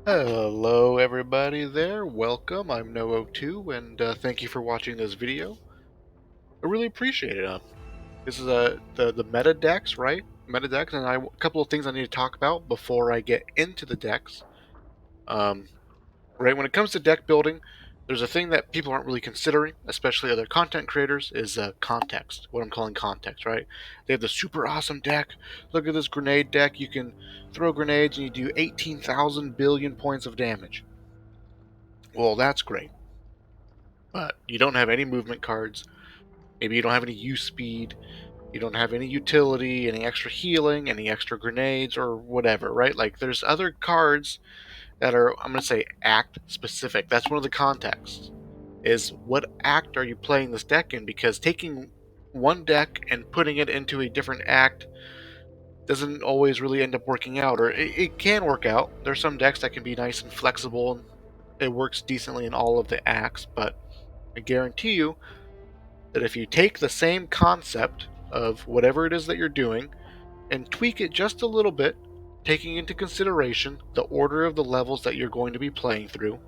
Hello everybody there, welcome, I'm No02 and thank you for watching this video. I really appreciate it. This is the meta decks, right? Meta decks, and a couple of things I need to talk about before I get into the decks. Um, right, when it comes to deck building, there's a thing that people aren't really considering, especially other content creators, is context, what I'm calling context, right? They have the super awesome deck, look at this grenade deck, you can throw grenades and you do 18,000 billion points of damage. Well, that's great. But you don't have any movement cards. Maybe you don't have any use speed. You don't have any utility, any extra healing, any extra grenades, or whatever, right? Like, there's other cards that are, I'm going to say, act specific. That's one of the contexts. Is what act are you playing this deck in? Because taking one deck and putting it into a different act doesn't always really end up working out, or it can work out. There's some decks that can be nice and flexible, and it works decently in all of the acts, but I guarantee you that if you take the same concept of whatever it is that you're doing and tweak it just a little bit, taking into consideration the order of the levels that you're going to be playing through,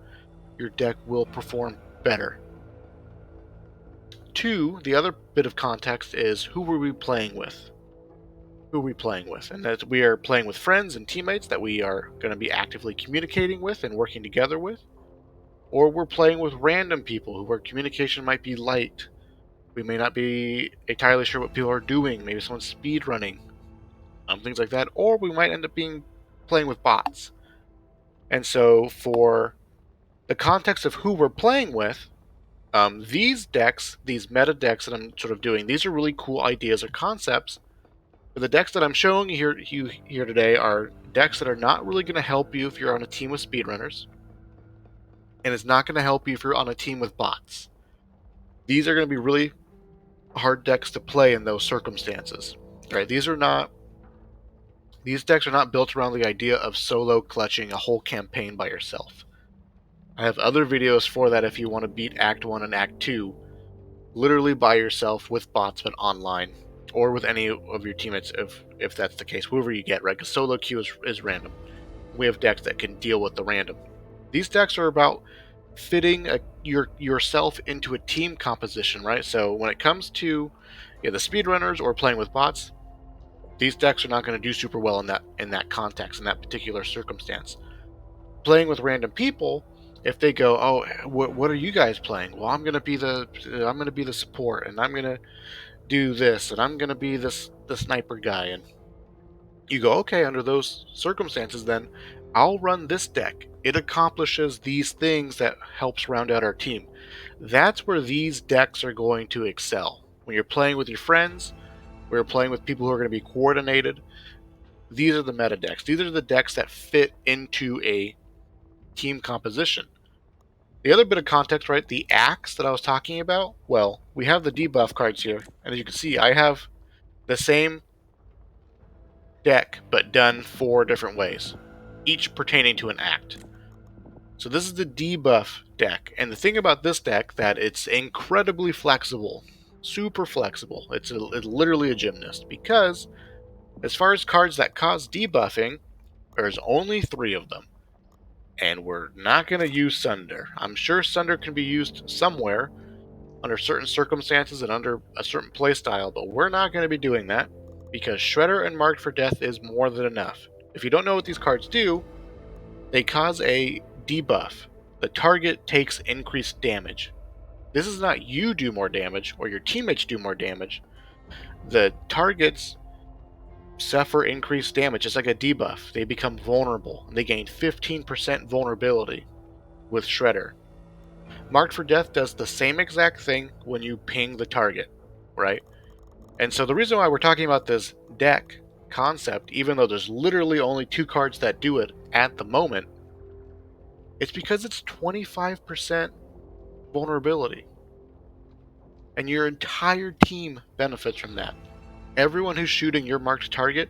your deck will perform better. Two, the other bit of context is who were we playing with? Who are we playing with? And that we are playing with friends and teammates that we are going to be actively communicating with and working together with, or we're playing with random people where communication might be light. We may not be entirely sure what people are doing. Maybe someone's speed running, things like that. Or we might end up playing with bots. And so, for the context of who we're playing with, these decks, these meta decks that I'm sort of doing, these are really cool ideas or concepts. But the decks that I'm showing you here today are decks that are not really going to help you if you're on a team with speedrunners, and it's not going to help you if you're on a team with bots. These are going to be really hard decks to play in those circumstances. Right? These decks are not built around the idea of solo clutching a whole campaign by yourself. I have other videos for that if you want to beat Act 1 and Act 2 literally by yourself with bots but online, or with any of your teammates if that's the case, whoever you get, right? Because solo queue is random. We have decks that can deal with the random. These decks are about fitting yourself into a team composition, right? So when it comes to the speedrunners or playing with bots, these decks are not going to do super well in that context, in that particular circumstance. Playing with random people, if they go, "Oh, what are you guys playing?" Well, I'm going to be the support, and I'm going to do this, and I'm going to be the sniper guy, and you go, "Okay, under those circumstances, then I'll run this deck. It accomplishes these things that helps round out our team." That's where these decks are going to excel. When you're playing with your friends, when you're playing with people who are going to be coordinated, these are the meta decks. These are the decks that fit into a team composition. The other bit of context, right? The axe that I was talking about. Well, we have the debuff cards here, and as you can see, I have the same deck but done 4 different ways, each pertaining to an act. So this is the debuff deck, and the thing about this deck that it's incredibly flexible, super flexible. It's literally a gymnast because as far as cards that cause debuffing, there's only 3 of them. And we're not going to use Sunder. I'm sure Sunder can be used somewhere under certain circumstances and under a certain playstyle, but we're not going to be doing that because Shredder and Marked for Death is more than enough. If you don't know what these cards do, they cause a debuff. The target takes increased damage. This is not you do more damage or your teammates do more damage. The targets suffer increased damage. It's like a debuff. They become vulnerable, and they gain 15% vulnerability with Shredder. Marked for Death does the same exact thing when you ping the target, right? And so the reason why we're talking about this deck concept, even though there's literally only 2 cards that do it at the moment, it's because it's 25% vulnerability. And your entire team benefits from that. Everyone who's shooting your marked target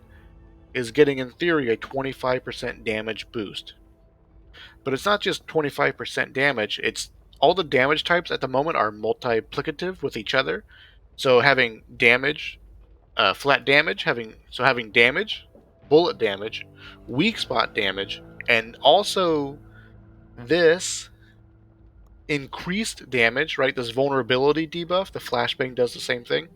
is getting, in theory, a 25% damage boost. But it's not just 25% damage, it's all the damage types at the moment are multiplicative with each other. So having damage, flat damage, having damage, bullet damage, weak spot damage, And also, this increased damage, right? This vulnerability debuff, the Flashbang does the same thing.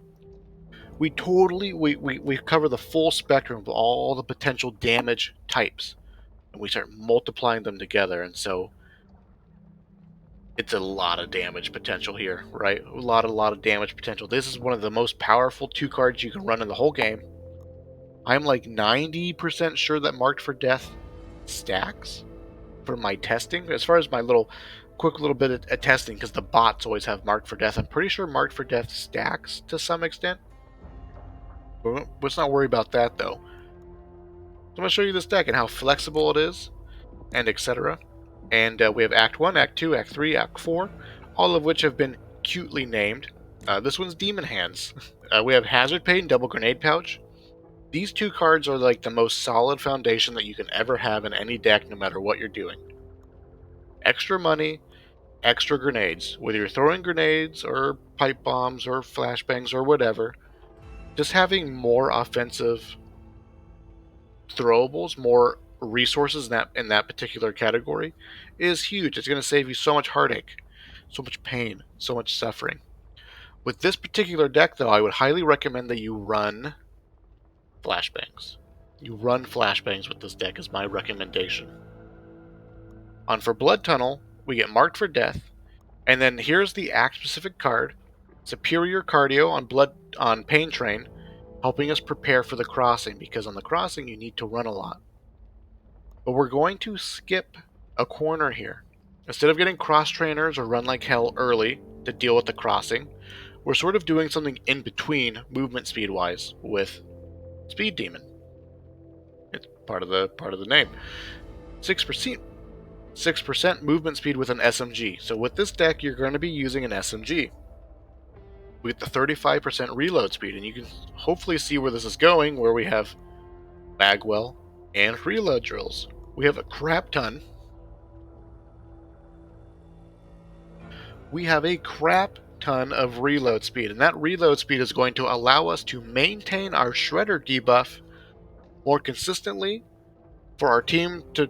We cover the full spectrum of all the potential damage types, and we start multiplying them together, and so it's a lot of damage potential here, right? A lot of damage potential. This is one of the most powerful 2 cards you can run in the whole game. I'm like 90% sure that Marked for Death stacks for my testing. As far as my quick little bit of testing, because the bots always have Marked for Death, I'm pretty sure Marked for Death stacks to some extent. But let's not worry about that though. So I'm going to show you this deck and how flexible it is, and etc. And we have Act 1, Act 2, Act 3, Act 4, all of which have been cutely named. This one's Demon Hands. We have Hazard Pay and Double Grenade Pouch. These 2 cards are like the most solid foundation that you can ever have in any deck, no matter what you're doing. Extra money, extra grenades. Whether you're throwing grenades, or pipe bombs, or flashbangs, or whatever, just having more offensive throwables, more resources in that particular category is huge. It's going to save you so much heartache, so much pain, so much suffering. With this particular deck, though, I would highly recommend that you run flashbangs. You run flashbangs with this deck is my recommendation. On for Blood Tunnel, we get Marked for Death, and then here's the act-specific card, Superior Cardio on Pain Train, helping us prepare for the crossing, because on the crossing you need to run a lot. But we're going to skip a corner here. Instead of getting cross trainers or run like hell early to deal with the crossing, we're sort of doing something in between movement speed wise with Speed Demon. It's part of the name. 6% movement speed with an SMG. So with this deck, you're going to be using an SMG. We get the 35% reload speed, and you can hopefully see where this is going, where we have Bagwell and reload drills. We have a crap ton. We have a crap ton of reload speed, and that reload speed is going to allow us to maintain our Shredder debuff more consistently for our team to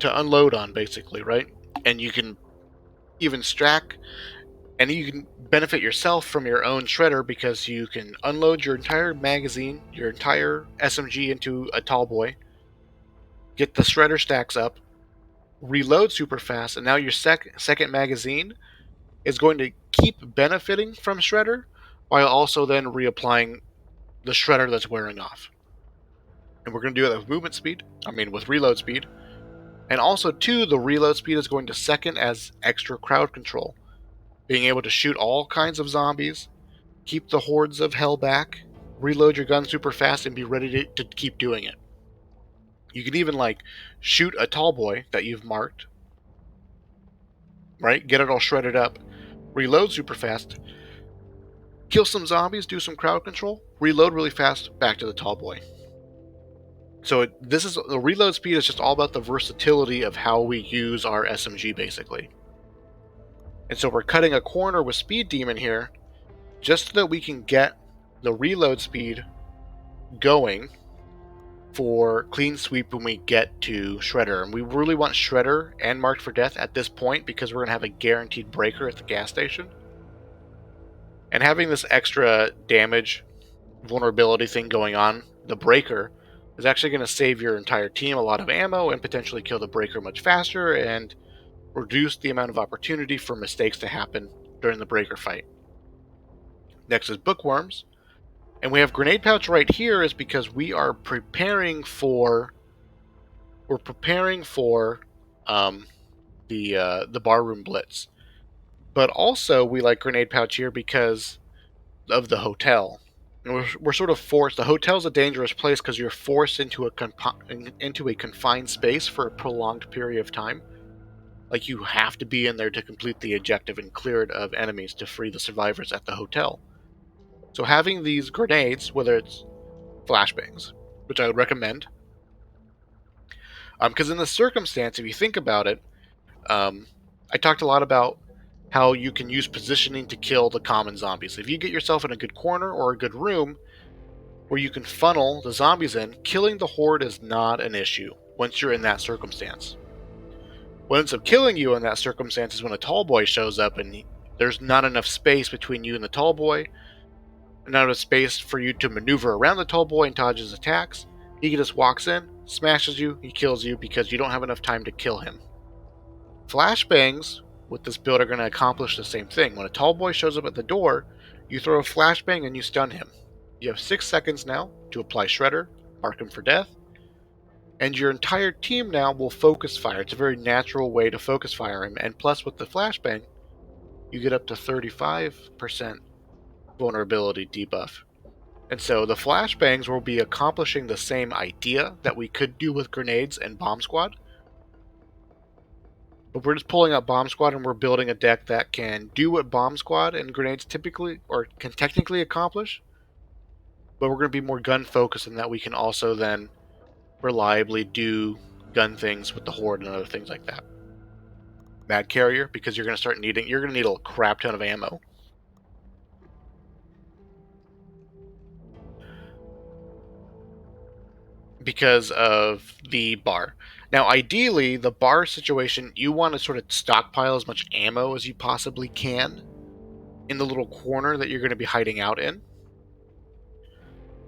unload on, basically, right? And you can even stack, and you can benefit yourself from your own Shredder, because you can unload your entire magazine, your entire SMG into a tall boy, get the Shredder stacks up, reload super fast, and now your second magazine is going to keep benefiting from Shredder while also then reapplying the Shredder that's wearing off. And we're going to do that with movement speed, with reload speed. And also, too, the reload speed is going to second as extra crowd control. Being able to shoot all kinds of zombies, keep the hordes of hell back, reload your gun super fast, and be ready to keep doing it. You can even, shoot a tall boy that you've marked, right? Get it all shredded up, reload super fast, kill some zombies, do some crowd control, reload really fast, back to the tall boy. So the reload speed is just all about the versatility of how we use our SMG, basically. And so we're cutting a corner with Speed Demon here, just so that we can get the reload speed going for clean sweep when we get to Shredder. And we really want Shredder and Marked for Death at this point, because we're going to have a guaranteed breaker at the gas station. And having this extra damage vulnerability thing going on, the breaker, is actually going to save your entire team a lot of ammo and potentially kill the breaker much faster and reduce the amount of opportunity for mistakes to happen during the breaker fight. Next is Bookworms. And we have Grenade Pouch right here is because we are preparing for the barroom blitz. But also we like Grenade Pouch here because of the hotel. And we're sort of forced. The hotel's a dangerous place because you're forced into a confined space for a prolonged period of time. Like, you have to be in there to complete the objective and clear it of enemies to free the survivors at the hotel. So having these grenades, whether it's flashbangs, which I would recommend, because in this circumstance, if you think about it, I talked a lot about how you can use positioning to kill the common zombies. If you get yourself in a good corner or a good room where you can funnel the zombies in, killing the horde is not an issue. once you're in that circumstance. What ends up killing you in that circumstance is when a tall boy shows up and there's not enough space between you and the tall boy, not enough space for you to maneuver around the tall boy and dodge his attacks. He just walks in, smashes you, he kills you because you don't have enough time to kill him. Flashbangs with this build are going to accomplish the same thing. When a tall boy shows up at the door, you throw a flashbang and you stun him. You have 6 seconds now to apply Shredder, mark him for death, and your entire team now will focus fire. It's a very natural way to focus fire him, and plus with the flashbang, you get up to 35% vulnerability debuff. And so the flashbangs will be accomplishing the same idea that we could do with grenades and bomb squad, but we're just pulling out bomb squad and we're building a deck that can do what bomb squad and grenades typically or can technically accomplish, but we're going to be more gun focused in that we can also then reliably do gun things with the horde and other things like that. Mag carrier, because you're going to need a crap ton of ammo. Because of the bar. Now, ideally, the bar situation, you want to sort of stockpile as much ammo as you possibly can in the little corner that you're going to be hiding out in.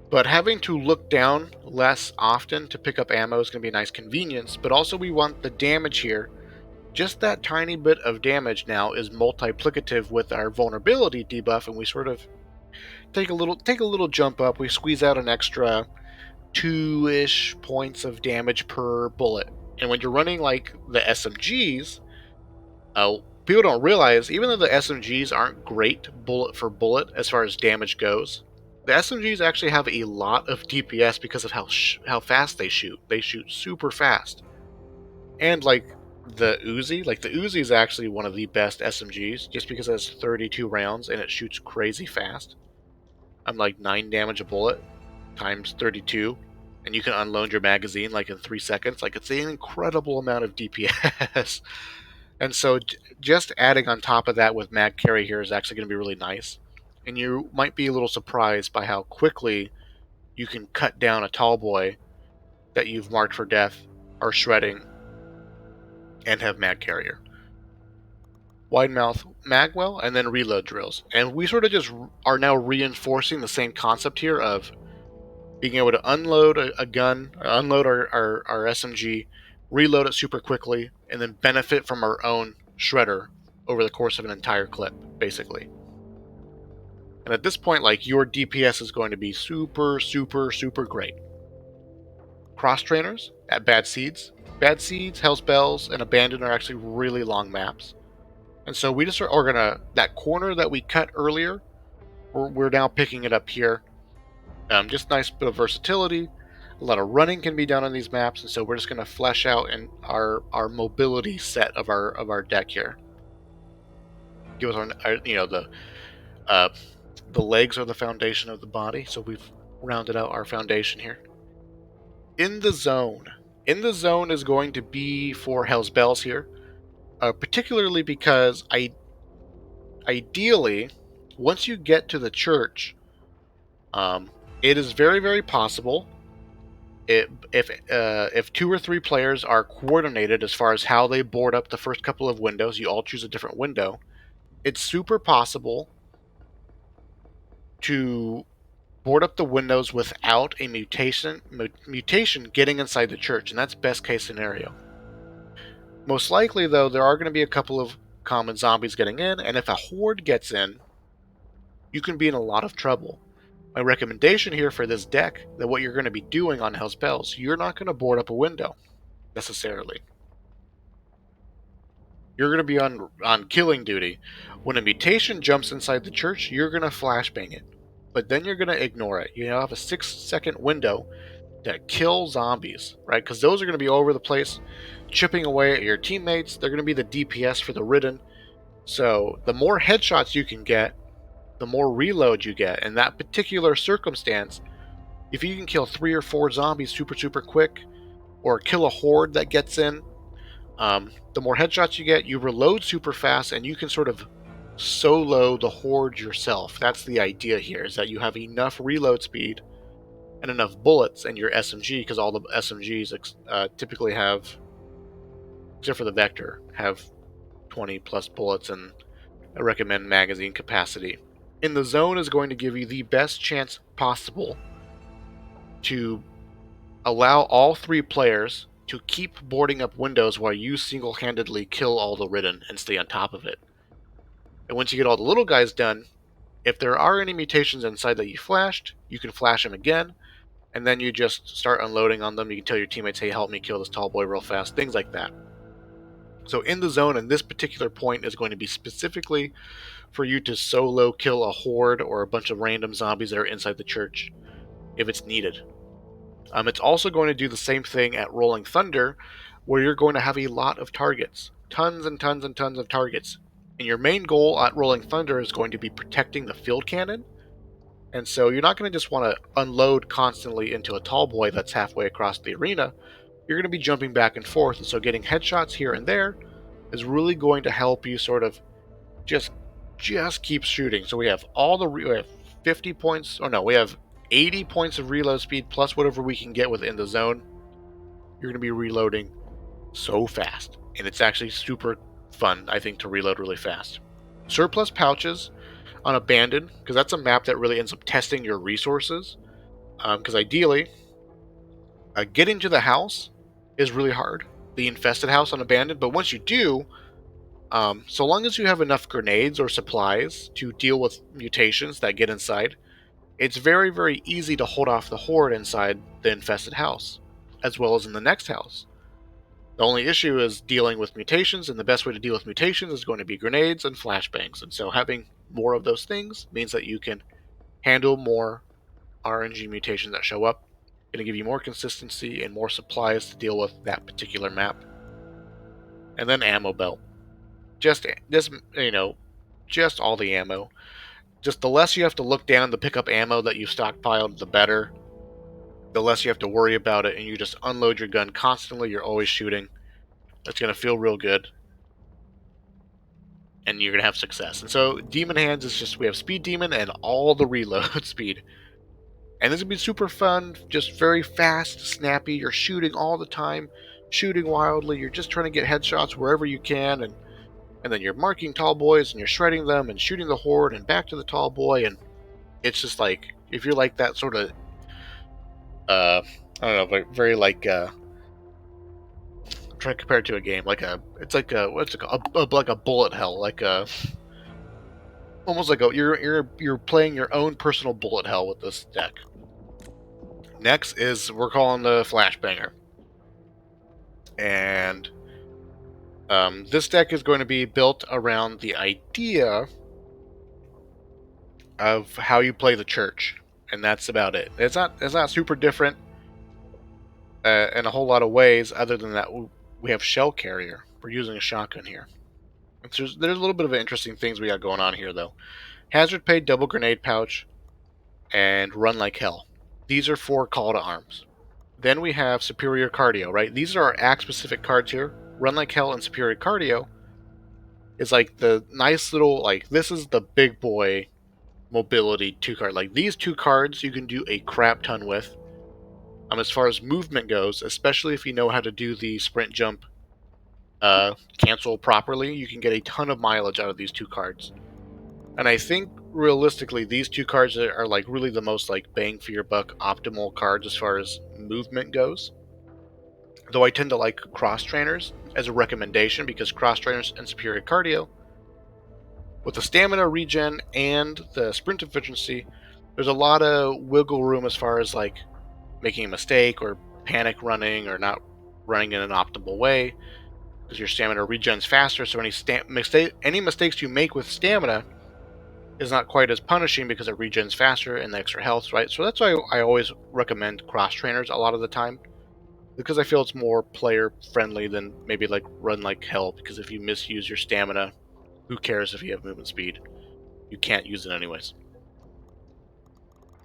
But having to look down less often to pick up ammo is going to be a nice convenience, but also we want the damage here. Just that tiny bit of damage now is multiplicative with our vulnerability debuff, and we sort of take a little jump up. We squeeze out an extra 2-ish points of damage per bullet. And when you're running like the SMGs, people don't realize, even though the SMGs aren't great bullet for bullet as far as damage goes, the SMGs actually have a lot of DPS because of how fast they shoot. They shoot super fast. And like the Uzi is actually one of the best SMGs just because it has 32 rounds and it shoots crazy fast. I'm like 9 damage a bullet times 32, and you can unload your magazine like in 3 seconds. Like, it's an incredible amount of DPS. And so just adding on top of that with mag carry here is actually going to be really nice. And you might be a little surprised by how quickly you can cut down a tall boy that you've marked for death or shredding and have mag carrier. Wide mouth magwell, and then reload drills. And we sort of just are now reinforcing the same concept here of being able to unload a gun, or unload our SMG, reload it super quickly, and then benefit from our own shredder over the course of an entire clip, basically. And at this point, like, your DPS is going to be super, super, super great. Cross trainers at Bad Seeds. Bad Seeds, Hell's Bells, and Abandon are actually really long maps. And so we just are gonna, that corner that we cut earlier, we're now picking it up here. Just nice bit of versatility. A lot of running can be done on these maps, and so we're just going to flesh out in our mobility set of our deck here. Give us the legs are the foundation of the body, so we've rounded out our foundation here. In the zone is going to be for Hell's Bells here, particularly because ideally, once you get to the church, it is very, very possible if 2 or 3 players are coordinated as far as how they board up the first couple of windows, you all choose a different window, it's super possible to board up the windows without a mutation getting inside the church, and that's best case scenario. Most likely, though, there are going to be a couple of common zombies getting in, and if a horde gets in, you can be in a lot of trouble. My recommendation here for this deck, that what you're going to be doing on Hell's Bells, you're not going to board up a window, necessarily. You're going to be on killing duty. When a mutation jumps inside the church, you're going to flashbang it. But then you're going to ignore it. You have a 6-second window to kill zombies, right? Because those are going to be all over the place, chipping away at your teammates. They're going to be the DPS for the Ridden. So the more headshots you can get, the more reload you get. In that particular circumstance, if you can kill 3 or 4 zombies super, super quick, or kill a horde that gets in, the more headshots you get, you reload super fast, and you can sort of solo the horde yourself. That's the idea here, is that you have enough reload speed and enough bullets in your SMG, because all the SMGs typically have, except for the Vector, have 20 plus bullets, and I recommend magazine capacity. In the zone is going to give you the best chance possible to allow all 3 players to keep boarding up windows while you single-handedly kill all the Ridden and stay on top of it. And once you get all the little guys done, if there are any mutations inside that you flashed, you can flash them again, and then you just start unloading on them. You can tell your teammates, hey, help me kill this tall boy real fast, things like that. So in the zone, and this particular point is going to be specifically for you to solo kill a horde or a bunch of random zombies that are inside the church, if it's needed. It's also going to do the same thing at Rolling Thunder, where you're going to have a lot of targets. Tons and tons and tons of targets. And your main goal at Rolling Thunder is going to be protecting the field cannon. And so you're not going to just want to unload constantly into a tall boy that's halfway across the arena. You're going to be jumping back and forth, and so getting headshots here and there is really going to help you sort of just keep shooting. So we have we have 50 points, or no, we have 80 points of reload speed plus whatever we can get within the zone. You're going to be reloading so fast, and it's actually super fun, I think, to reload really fast. Surplus pouches on Abandoned, because that's a map that really ends up testing your resources. Because ideally, getting to the house is really hard, the infested house on Abandoned, but once you do, so long as you have enough grenades or supplies to deal with mutations that get inside, it's very, very easy to hold off the horde inside the infested house, as well as in the next house. The only issue is dealing with mutations, and the best way to deal with mutations is going to be grenades and flashbangs. And so having more of those things means that you can handle more RNG mutations that show up. Going to give you more consistency and more supplies to deal with that particular map. And then ammo belt. Just just all the ammo. Just the less you have to look down to pick up ammo that you've stockpiled, the better. The less you have to worry about it, and you just unload your gun constantly. You're always shooting. That's going to feel real good, and you're going to have success. And so Demon Hands is just, we have Speed Demon and all the reload speed. And this will be super fun, just very fast, snappy. You're shooting all the time, shooting wildly. You're just trying to get headshots wherever you can, and then you're marking tall boys, and you're shredding them, and shooting the horde, and back to the tall boy. And it's just like, if you're like that sort of, I don't know, very like, I'm trying to compare it to a game, it's like a, what's it called, like a bullet hell, like a, almost like you're playing your own personal bullet hell with this deck. Next is, we're calling the Flashbanger. And this deck is going to be built around the idea of how you play the church, and that's about it. It's not super different in a whole lot of ways, other than that we have Shell Carrier. We're using a shotgun here. There's a little bit of interesting things we got going on here, though. Hazard Pay, Double Grenade Pouch, and Run Like Hell. These are 4 call to arms. Then we have Superior Cardio, right? These are our act-specific cards here. Run Like Hell and Superior Cardio is like the nice little, like, this is the big boy mobility 2 card. Like, these 2 cards you can do a crap ton with. As far as movement goes, especially if you know how to do the sprint jump cancel properly, you can get a ton of mileage out of these 2 cards. And I think realistically, these 2 cards are like really the most like bang for your buck optimal cards as far as movement goes. Though I tend to like cross trainers as a recommendation, because cross trainers and superior cardio, with the stamina regen and the sprint efficiency, there's a lot of wiggle room as far as like making a mistake or panic running or not running in an optimal way, because your stamina regens faster. So any mistakes you make with stamina is not quite as punishing because it regens faster and the extra health, right? So that's why I always recommend cross trainers a lot of the time, because I feel it's more player friendly than maybe like Run Like Hell, because if you misuse your stamina, who cares if you have movement speed? You can't use it anyways.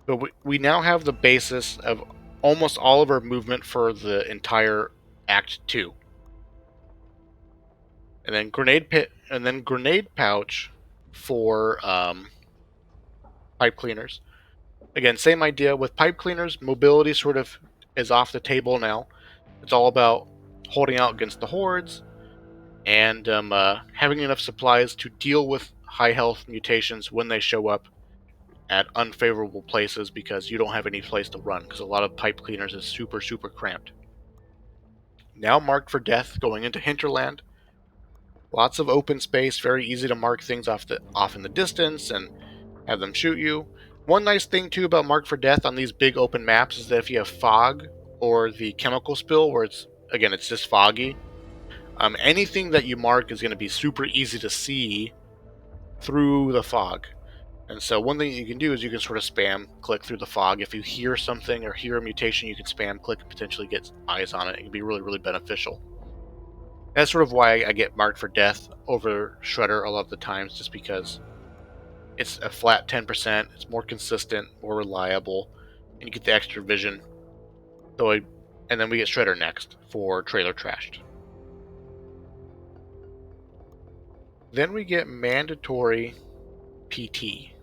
But we now have the basis of almost all of our movement for the entire Act 2. And then grenade pouch for pipe cleaners. Again, same idea with pipe cleaners. Mobility sort of is off the table now. It's all about holding out against the hordes and having enough supplies to deal with high health mutations when they show up at unfavorable places because you don't have any place to run, because a lot of pipe cleaners is super cramped. Now marked for death going into hinterland. Lots of open space, very easy to mark things off in the distance and have them shoot you. One nice thing too about mark for death on these big open maps is that if you have fog or the chemical spill where it's just foggy, anything that you mark is going to be super easy to see through the fog. And so one thing you can do is you can sort of spam click through the fog. If you hear something or hear a mutation, you can spam click and potentially get eyes on it. It can be really beneficial. That's sort of why I get marked for death over Shredder a lot of the times, just because it's a flat 10%, it's more consistent, more reliable, and you get the extra vision. And then we get Shredder next for Trailer Trashed. Then we get mandatory PT.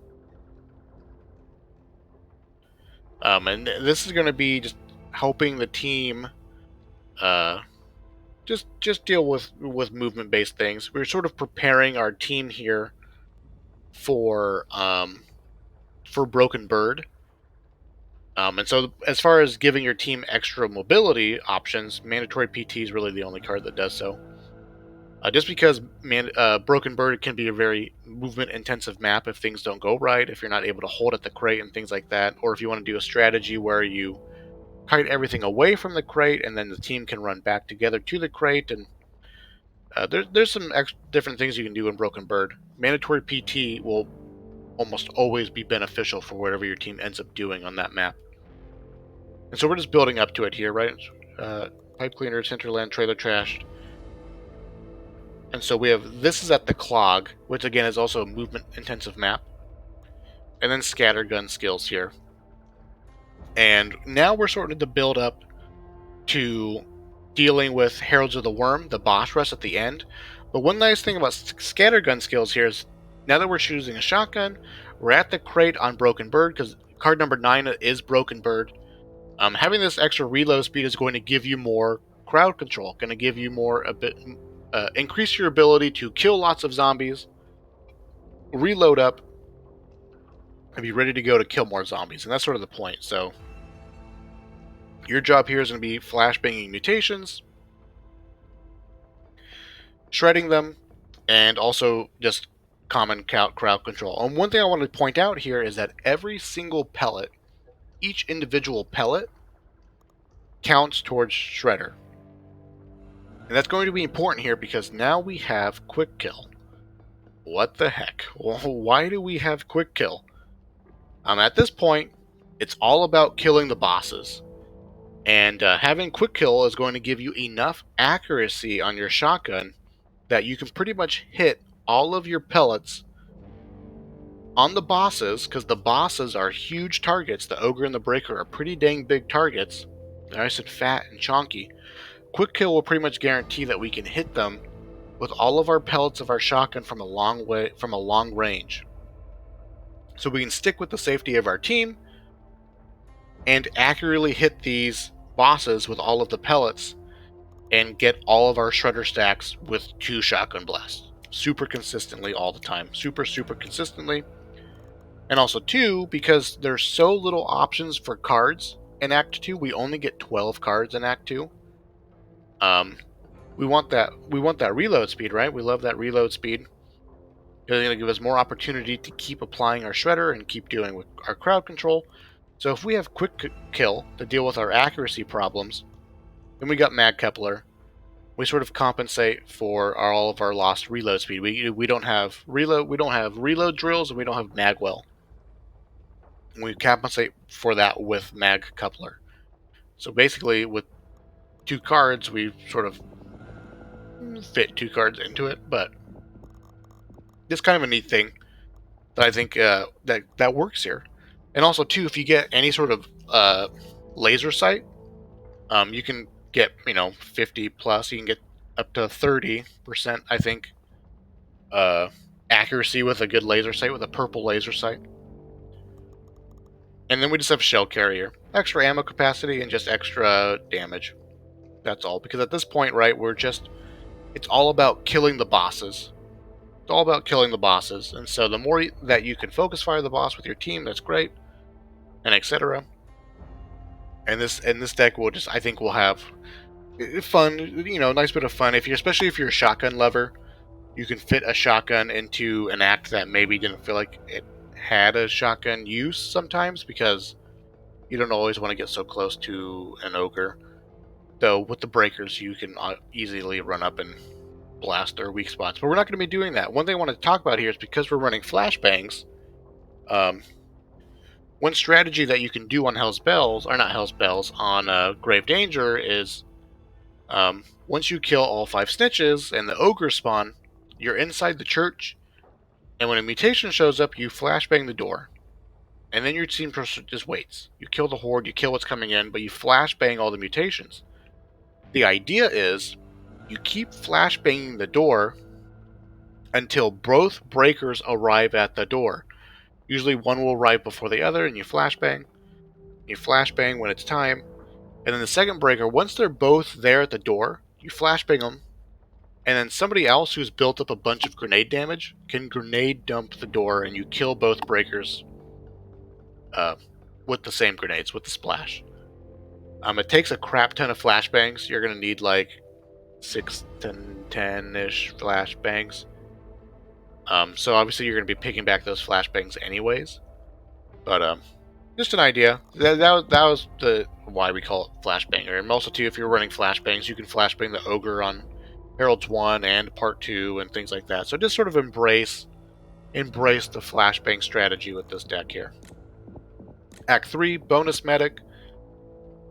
And this is going to be just helping the team just deal with movement-based things. We're sort of preparing our team here for Broken Bird. And so as far as giving your team extra mobility options, mandatory PT is really the only card that does so. Just because Broken Bird can be a very movement-intensive map if things don't go right, if you're not able to hold at the crate and things like that, or if you want to do a strategy where you kite everything away from the crate and then the team can run back together to the crate. And there's some different things you can do in Broken Bird. Mandatory PT will almost always be beneficial for whatever your team ends up doing on that map. And so we're just building up to it here, right? Pipe cleaners, hinterland, trailer trashed. And so we have, this is at the clog, which again is also a movement intensive map. And then scattergun skills here. And now we're starting to build up to dealing with Heralds of the Worm, the boss rush at the end. But one nice thing about scattergun skills here is now that we're choosing a shotgun, we're at the crate on Broken Bird, because card number 9 is Broken Bird. Having this extra reload speed is going to give you more crowd control, going to give you increase your ability to kill lots of zombies, reload up, and be ready to go to kill more zombies. And that's sort of the point. So your job here is going to be flashbanging mutations, shredding them, and also just common crowd control. And one thing I want to point out here is that every single pellet, each individual pellet, counts towards Shredder. And that's going to be important here because now we have Quick Kill. What the heck? Well, why do we have Quick Kill? At this point, it's all about killing the bosses. And having Quick Kill is going to give you enough accuracy on your shotgun that you can pretty much hit all of your pellets on the bosses, because the bosses are huge targets. The Ogre and the Breaker are pretty dang big targets. They're nice and fat and chonky. Quick Kill will pretty much guarantee that we can hit them with all of our pellets of our shotgun from a long range. So we can stick with the safety of our team and accurately hit these bosses with all of the pellets and get all of our shredder stacks with 2 shotgun blasts. Super consistently all the time. Super consistently. And also 2, because there's so little options for cards in Act 2, we only get 12 cards in Act 2. We want that reload speed, right? We love that reload speed. It's going to give us more opportunity to keep applying our shredder and keep dealing with our crowd control. So if we have Quick Kill to deal with our accuracy problems, then we got Mag Kepler. We sort of compensate for all of our lost reload speed. We don't have reload drills, and we don't have Magwell. We compensate for that with Mag Coupler. So basically, with 2 cards, we sort of fit 2 cards into it, but it's kind of a neat thing that I think that works here. And also, too, if you get any sort of laser sight, you can get 50 plus. You can get up to 30%, I think, accuracy with a good laser sight, with a purple laser sight. And then we just have Shell Carrier. Extra ammo capacity and just extra damage. That's all. Because at this point, right, it's all about killing the bosses. It's all about killing the bosses. And so the more that you can focus fire the boss with your team, that's great. And etc. And this deck will just, I think, will have fun, nice bit of fun. Especially if you're a shotgun lover, you can fit a shotgun into an act that maybe didn't feel like it had a shotgun use sometimes, because you don't always want to get so close to an ogre. Though with the breakers, you can easily run up and blast their weak spots. But we're not going to be doing that. One thing I want to talk about here is because we're running flashbangs. One strategy that you can do on Hell's Bells, or not Hell's Bells, on Grave Danger is once you kill all 5 snitches and the ogre spawn, you're inside the church, and when a mutation shows up, you flashbang the door. And then your team just waits. You kill the horde, you kill what's coming in, but you flashbang all the mutations. The idea is you keep flashbanging the door until both breakers arrive at the door. Usually one will arrive before the other, and you flashbang. You flashbang when it's time. And then the second breaker, once they're both there at the door, you flashbang them. And then somebody else who's built up a bunch of grenade damage can grenade dump the door, and you kill both breakers with the same grenades, with the splash. It takes a crap ton of flashbangs. You're going to need like 6 to 10-ish flashbangs. So obviously you're going to be picking back those flashbangs anyways. But just an idea. That was why we call it Flashbanger. And also too, if you're running flashbangs, you can flashbang the ogre on Herald's 1 and Part 2 and things like that. So just sort of embrace the flashbang strategy with this deck here. Act 3, bonus medic.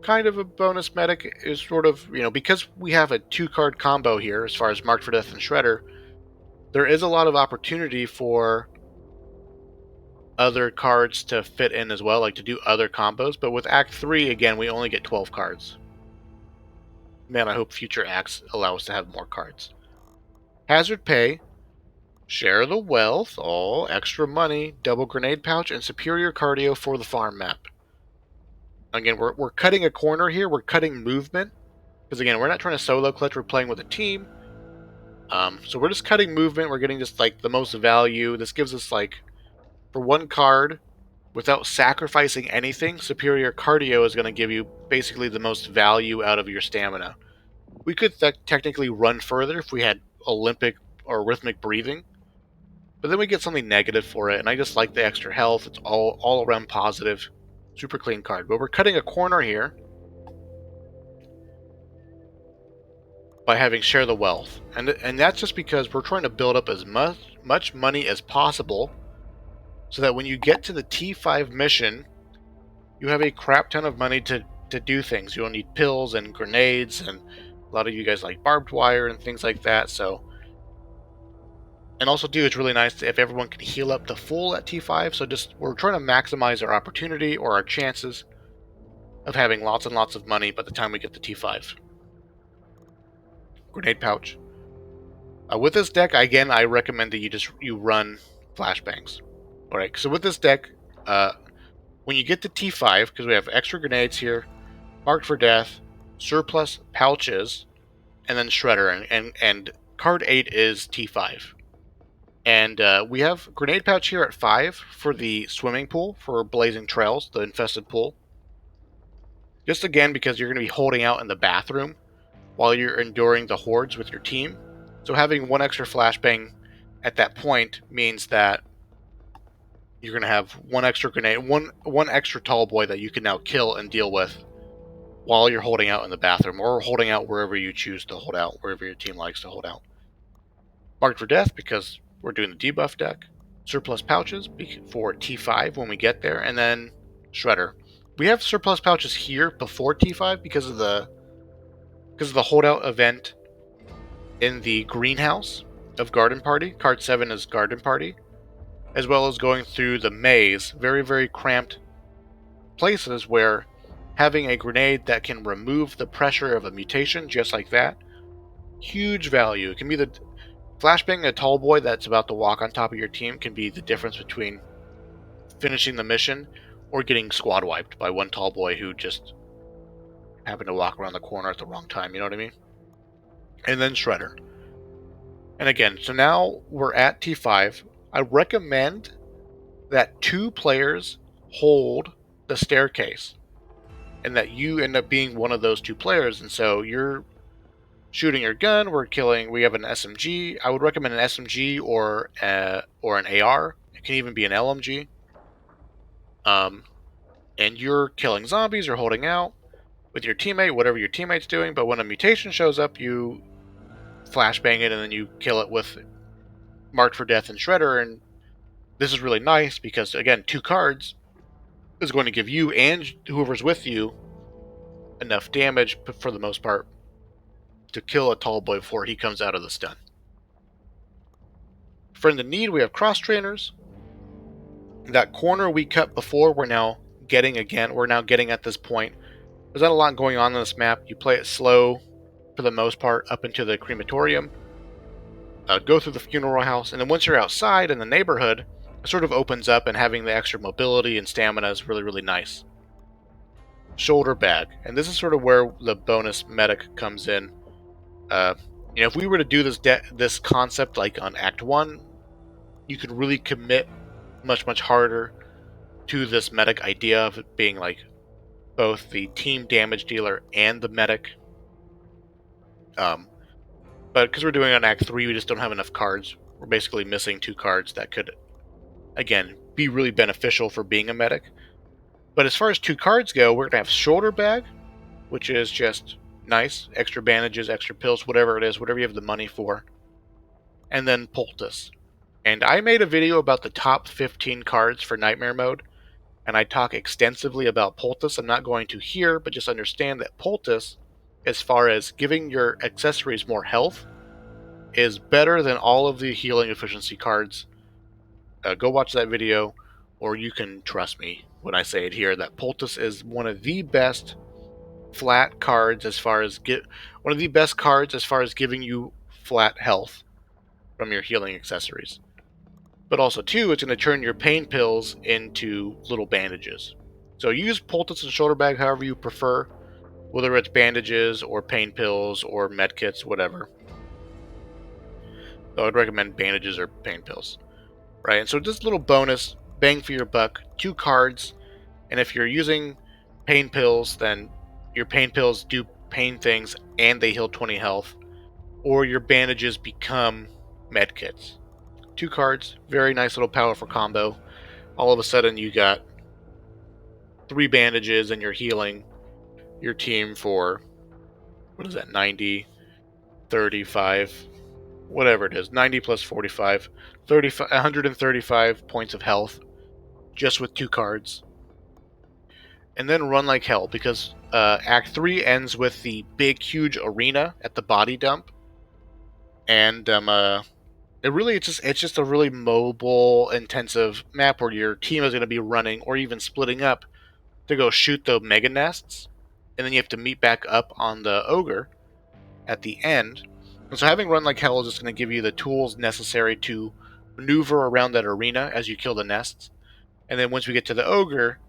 Kind of a bonus medic is sort of, because we have a 2-card combo here as far as Marked for Death and Shredder, there is a lot of opportunity for other cards to fit in as well, like to do other combos. But with Act 3, again, we only get 12 cards. Man, I hope future acts allow us to have more cards. Hazard Pay, Share the Wealth, all extra money, double grenade pouch, and superior cardio for the farm map. Again, we're cutting a corner here. We're cutting movement. Because again, we're not trying to solo clutch. We're playing with a team. So we're just cutting movement. We're getting just like the most value. This gives us like, for one card, without sacrificing anything, superior cardio is going to give you basically the most value out of your stamina. We could technically run further if we had Olympic or rhythmic breathing. But then we get something negative for it. And I just like the extra health. It's all around positive. Super clean card. But we're cutting a corner here by having Share the Wealth. And that's just because we're trying to build up as much money as possible so that when you get to the T5 mission, you have a crap ton of money to do things. You don't need pills and grenades, and a lot of you guys like barbed wire and things like that. So, and also too, it's really nice if everyone can heal up to full at T5. So we're trying to maximize our opportunity or our chances of having lots and lots of money by the time we get to T5. Grenade pouch. With this deck, again, I recommend that you run flashbangs. Alright, so with this deck, when you get to T5, because we have extra grenades here, Marked for Death, surplus pouches, and then Shredder, and card 8 is T5. And we have grenade pouch here at 5 for the swimming pool, for Blazing Trails, the infested pool. Just again, because you're going to be holding out in the bathroom while you're enduring the hordes with your team. So having one extra flashbang at that point means that you're going to have one extra grenade, one extra tall boy that you can now kill and deal with while you're holding out in the bathroom, or holding out wherever you choose to hold out, wherever your team likes to hold out. Marked for Death, because we're doing the debuff deck. Surplus pouches for T5 when we get there, and then Shredder. We have surplus pouches here before T5 because of the holdout event in the greenhouse of Garden Party. Card 7 is Garden Party. As well as going through the maze, very, very cramped places where having a grenade that can remove the pressure of a mutation, just like that, huge value. It can be the flashbang a tall boy that's about to walk on top of your team can be the difference between finishing the mission or getting squad wiped by one tall boy who just happened to walk around the corner at the wrong time, you know what I mean? And then Shredder. And again, so now we're at T5. I recommend that 2 players hold the staircase and that you end up being one of those 2 players. And so you're shooting your gun, we have an SMG. I would recommend an SMG or an AR. It can even be an LMG. And you're killing zombies or holding out with your teammate, whatever your teammate's doing. But when a mutation shows up, you flashbang it and then you kill it with Marked for Death and Shredder. And this is really nice because, again, 2 cards is going to give you and whoever's with you enough damage, for the most part, to kill a tall boy before he comes out of the stun. Friend in Need, we have cross trainers. That corner we cut before, we're now getting again. We're now getting at this point. There's not a lot going on this map. You play it slow for the most part up into the crematorium. Go through the funeral house, and then once you're outside in the neighborhood, it sort of opens up, and having the extra mobility and stamina is really, really nice. Shoulder bag, and this is sort of where the bonus medic comes in. If we were to do this concept like on Act 1, you could really commit much, much harder to this medic idea of it being like both the team damage dealer and the medic. But because we're doing on Act 3, we just don't have enough cards. We're basically missing 2 cards that could, again, be really beneficial for being a medic. But as far as 2 cards go, we're going to have Shoulder Bag, which is just nice. Extra bandages, extra pills, whatever it is, whatever you have the money for. And then Poultice. And I made a video about the top 15 cards for Nightmare Mode, and I talk extensively about Poultice. I'm not going to here, but just understand that Poultice, as far as giving your accessories more health, is better than all of the healing efficiency cards. Go watch that video, or you can trust me when I say it here, that Poultice is one of the best flat cards as far as giving you flat health from your healing accessories. But also, too, it's going to turn your pain pills into little bandages. So use Poultice and Shoulder Bag however you prefer, whether it's bandages or pain pills or medkits, whatever. So I'd recommend bandages or pain pills. Right, and so just a little bonus, bang for your buck, 2 cards, and if you're using pain pills, then your pain pills do pain things and they heal 20 health, or your bandages become medkits. 2 cards, very nice little powerful combo. All of a sudden you got 3 bandages and you're healing your team for, 90, 35, whatever it is, 90 plus 45, 135 points of health just with 2 cards. And then run like hell, because Act 3 ends with the big, huge arena at the body dump. And it's just a really mobile, intensive map where your team is going to be running or even splitting up to go shoot the mega nests. And then you have to meet back up on the ogre at the end. And so having run like hell is just going to give you the tools necessary to maneuver around that arena as you kill the nests. And then once we get to the ogre,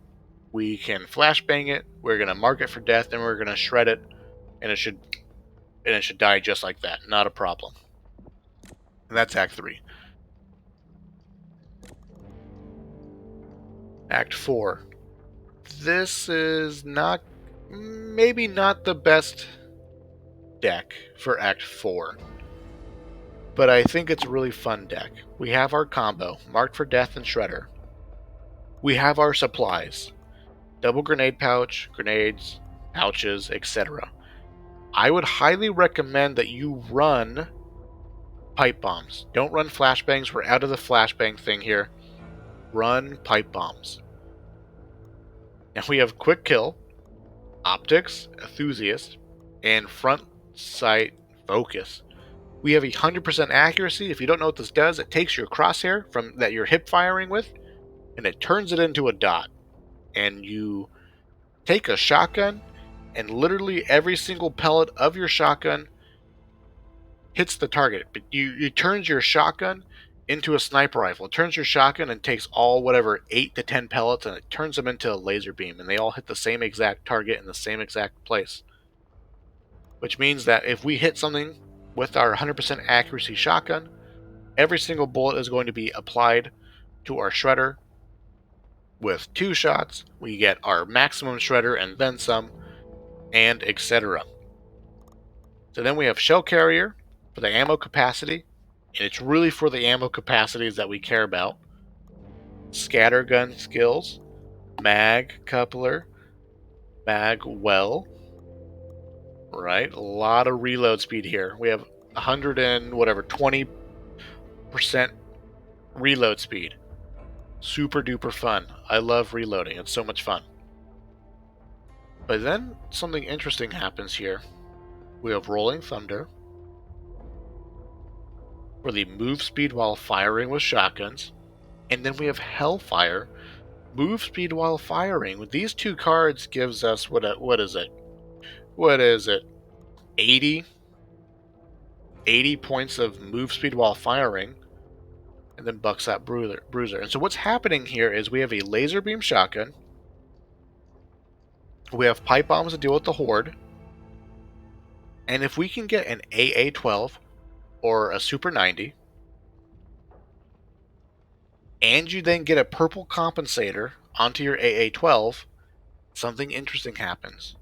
we can flashbang it, we're going to mark it for death, and we're going to shred it, and it should die just like that. Not a problem. And that's Act 3. Act 4. This is maybe not the best deck for Act 4. But I think it's a really fun deck. We have our combo, Marked for Death and Shredder. We have our supplies. Double grenade pouch, grenades, pouches, etc. I would highly recommend that you run pipe bombs. Don't run flashbangs. We're out of the flashbang thing here. Run pipe bombs. Now we have Quick Kill, Optics, Enthusiast, and Front Sight Focus. We have 100% accuracy. If you don't know what this does, it takes your crosshair from that you're hip firing with, and it turns it into a dot. And you take a shotgun, and literally every single pellet of your shotgun hits the target. But you turns your shotgun into a sniper rifle. It turns your shotgun and takes all whatever 8 to 10 pellets and it turns them into a laser beam, and they all hit the same exact target in the same exact place. Which means that if we hit something with our 100% accuracy shotgun, every single bullet is going to be applied to our shredder. With 2 shots, we get our maximum shredder and then some, and etc. So then we have shell carrier for the ammo capacity, and it's really for the ammo capacities that we care about. Scattergun skills, mag coupler, mag well. Right, a lot of reload speed here. We have 100 and whatever 20% reload speed. Super duper fun. I love reloading. It's so much fun. But then something interesting happens here. We have Rolling Thunder for the move speed while firing with shotguns. And then we have Hellfire, move speed while firing. With these 2 cards gives us what is it? What is it? 80 points of move speed while firing. And then Buckshot Bruiser. And so what's happening here is we have a laser beam shotgun. We have pipe bombs to deal with the horde. And if we can get an AA-12 or a Super 90, and you then get a purple compensator onto your AA-12, something interesting happens.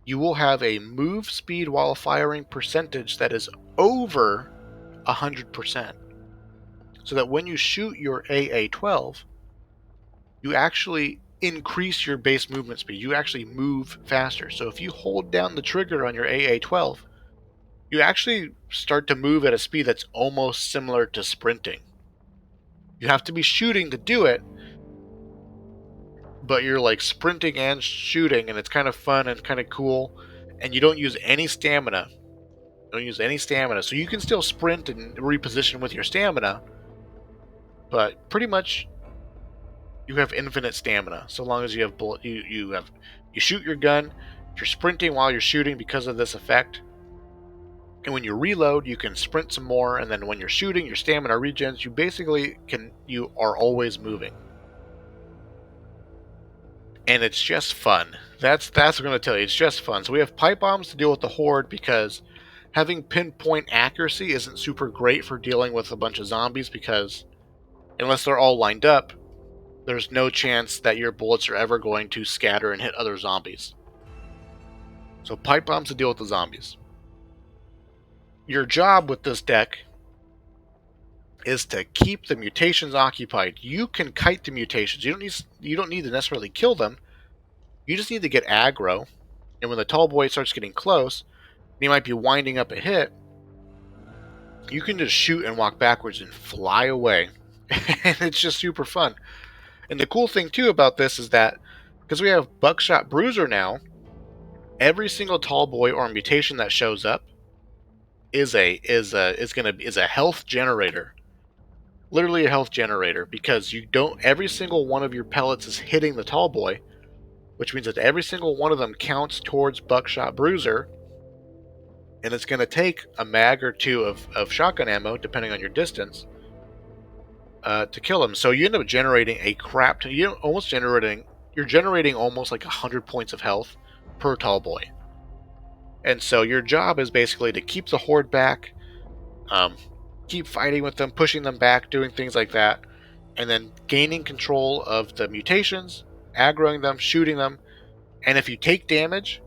You will have a move speed while firing percentage that is over 100%. So that when you shoot your AA-12, you actually increase your base movement speed. You actually move faster. So if you hold down the trigger on your AA-12, you actually start to move at a speed that's almost similar to sprinting. You have to be shooting to do it, but you're like sprinting and shooting, and it's kind of fun and kind of cool, and you don't use any stamina. Don't use any stamina. So you can still sprint and reposition with your stamina, but pretty much you have infinite stamina so long as you have bullet. You shoot your gun. You're sprinting while you're shooting because of this effect. And when you reload, you can sprint some more, and then when you're shooting, your stamina regens. You are always moving. And it's just fun. That's what I'm going to tell you. It's just fun. So we have pipe bombs to deal with the horde because having pinpoint accuracy isn't super great for dealing with a bunch of zombies because unless they're all lined up, there's no chance that your bullets are ever going to scatter and hit other zombies. So pipe bombs to deal with the zombies. Your job with this deck is to keep the mutations occupied. You can kite the mutations. You don't need to necessarily kill them. You just need to get aggro. And when the tall boy starts getting close, and he might be winding up a hit, you can just shoot and walk backwards and fly away. And it's just super fun. And the cool thing too about this is that because we have Buckshot Bruiser now, every single tall boy or mutation that shows up is a health generator. Literally a health generator, because every single one of your pellets is hitting the tall boy, which means that every single one of them counts towards Buckshot Bruiser, and it's going to take a mag or 2 of shotgun ammo, depending on your distance, to kill him. So you end up generating a crap ton. You're generating almost like 100 points of health per tall boy. And so your job is basically to keep the horde back, keep fighting with them, pushing them back, doing things like that, and then gaining control of the mutations, aggroing them, shooting them, and if you take damage,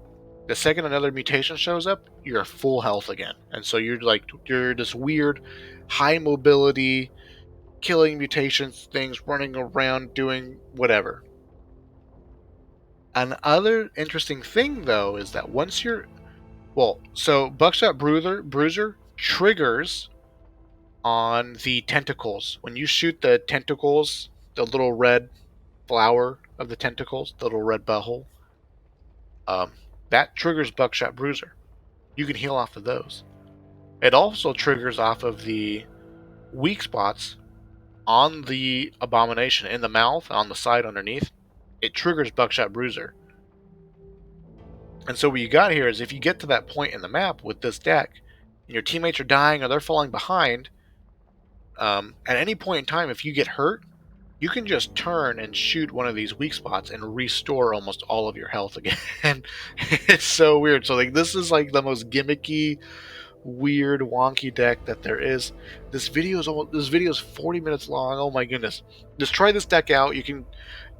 the second another mutation shows up, you're full health again. And so you're this weird high mobility, killing mutations things, running around doing whatever. Another interesting thing though is that so Buckshot Bruiser triggers on the tentacles. When you shoot the tentacles, the little red flower of the tentacles, the little red butthole, that triggers Buckshot Bruiser. You can heal off of those. It also triggers off of the weak spots on the abomination, in the mouth, on the side underneath. It triggers Buckshot Bruiser. And so what you got here is if you get to that point in the map with this deck, and your teammates are dying or they're falling behind, At any point in time, if you get hurt, you can just turn and shoot one of these weak spots and restore almost all of your health again. It's so weird. So like this is like the most gimmicky, weird, wonky deck that there is. This video is 40 minutes long. Oh my goodness. Just try this deck out. You can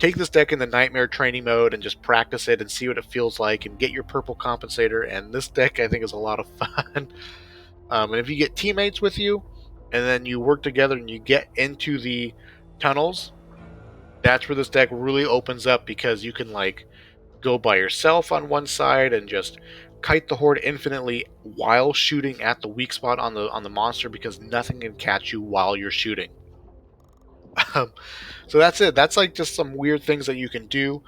take this deck in the nightmare training mode and just practice it and see what it feels like and get your purple compensator. And this deck I think is a lot of fun. And if you get teammates with you and then you work together and you get into the tunnels, that's where this deck really opens up, because you can like go by yourself on one side and just kite the horde infinitely while shooting at the weak spot on the monster, because nothing can catch you while you're shooting. So that's it. That's like just some weird things that you can do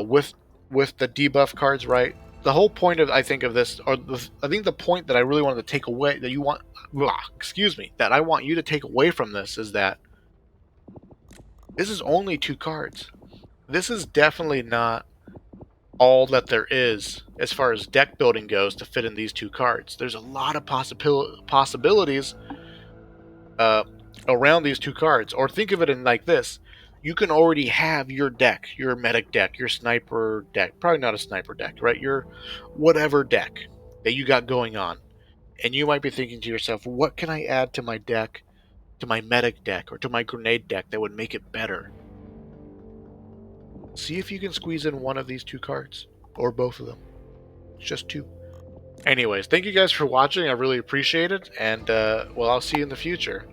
with the debuff cards, right? The whole point of, I think, of this, or I think the point that I really wanted to take away, that you want, that I want you to take away from this, is that this is only 2 cards. This is definitely not all that there is as far as deck building goes to fit in these 2 cards. There's a lot of possibilities around these 2 cards. Or think of it in like this: you can already have your deck, your medic deck, your sniper deck, probably not a sniper deck, right? Your whatever deck that you got going on. And you might be thinking to yourself, what can I add to my deck, to my medic deck, or to my grenade deck that would make it better? See if you can squeeze in one of these 2 cards, or both of them. It's just 2. Anyways, thank you guys for watching. I really appreciate it, and well, I'll see you in the future.